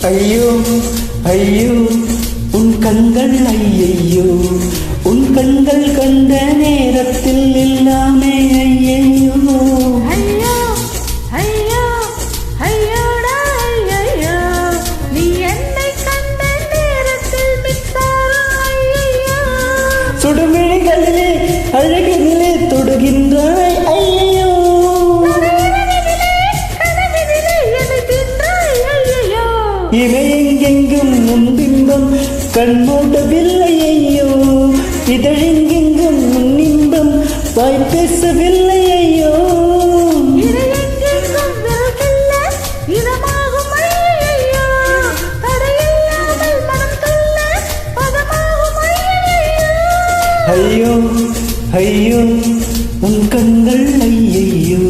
ஐயோ ஐயோ உன் கண்கள் ஐயையோ உன் கண்கள் கண்ட நேரத்தில் எல்லாமே ஐயையோ ஐயோ ஐயோ ஐயோடா ஐயையோ நீ என்னை கண்ட நேரத்தில் மின்சாரம் ஐயையோ சுடுமிழிகளிலே அழகினிலே தொடுகின்றாய் ஐயையோ இவையெங்கெங்கும் முன்பின்பம் கண்மூடவில்லை ஐயோ இதழெங்கெங்கும் முன்னின்பம் வாய் பேசவில்லை ஐயோ ஐயோ ஐயோ உன் கண்கள் ஐயையோ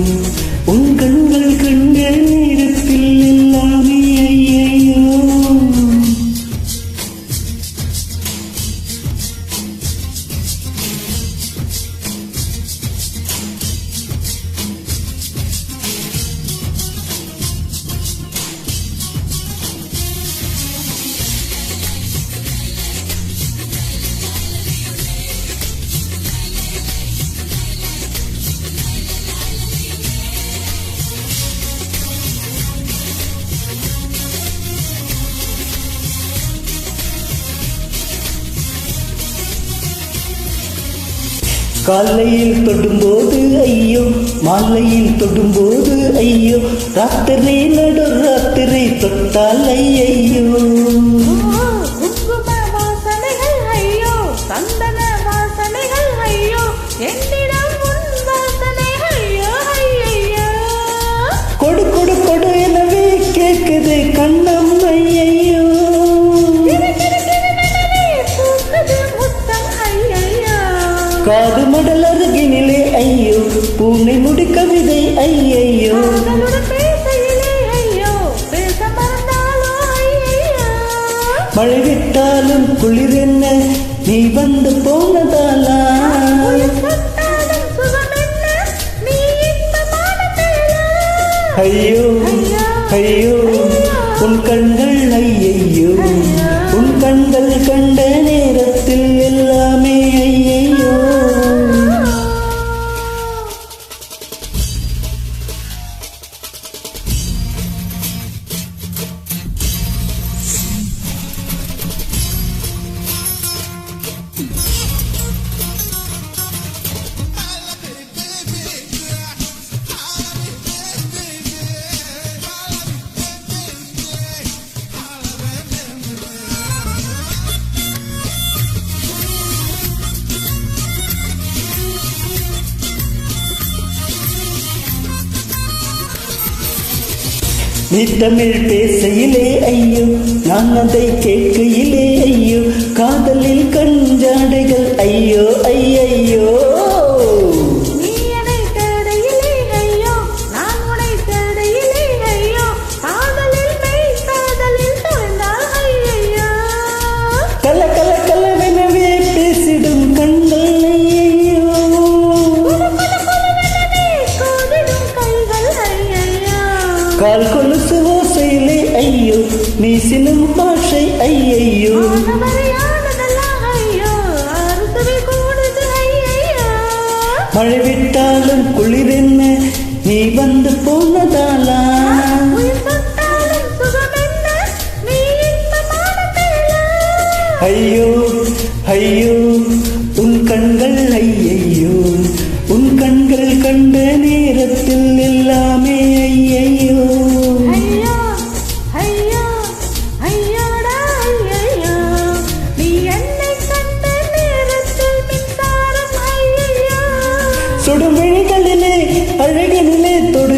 உன் கண்கள் கண்ட நேரத்தில் எல்லாமே ஐயையோ காலையில் தொடும்போது ஐயோ மாலையில் தொடும்போது ஐயோ ராத்திரி நடு ராத்திரி தொட்டால் ஐயையோ குங்கும வாசனைகள் ஐயோ சந்தன வாசனைகள் ஐயோ என்னிடம் உன் வாசனை ஐயோ ஐயையோ கொடு கொடு கொடு எனவே கேட்குது கண்ணம் ஐயையோ காது மடல் அருகினிலே ஐயோ பூனை முடி கவிதை ஐயையோ மழை விட்டாலும் குளிர் என்ன நீ வந்து போனதாலா ஐயோ ஐயோ உன் கண்கள் ஐயையோ உன் கண்கள் கண்ட நேரத்தில் எல்லாமே ஐயையோ நீ தமிழ் பேசையிலே ஐயோ நான் அதை கேட்கையிலே ஐயோ காதலில் கஞ்சாடைகள் ஐயோ ஐயையோ கல கல கலவெனவே பேசிடும் கண்கள் ஐயையோ கால் கொலுசு ஓசையிலே ஐயோ நீ சினும் பாஷை ஐயையோ மழை விட்டாலும் குளிர் என்ன நீ வந்து போனதாலா ஐயோ ஐயோ உன் கண்கள் ஐயையோ உன் கண்கள் கண்ட நேரத்தில் எல்லாமே ஐயையோ சுடுமிழிகளிலே அழகினிலே தொடு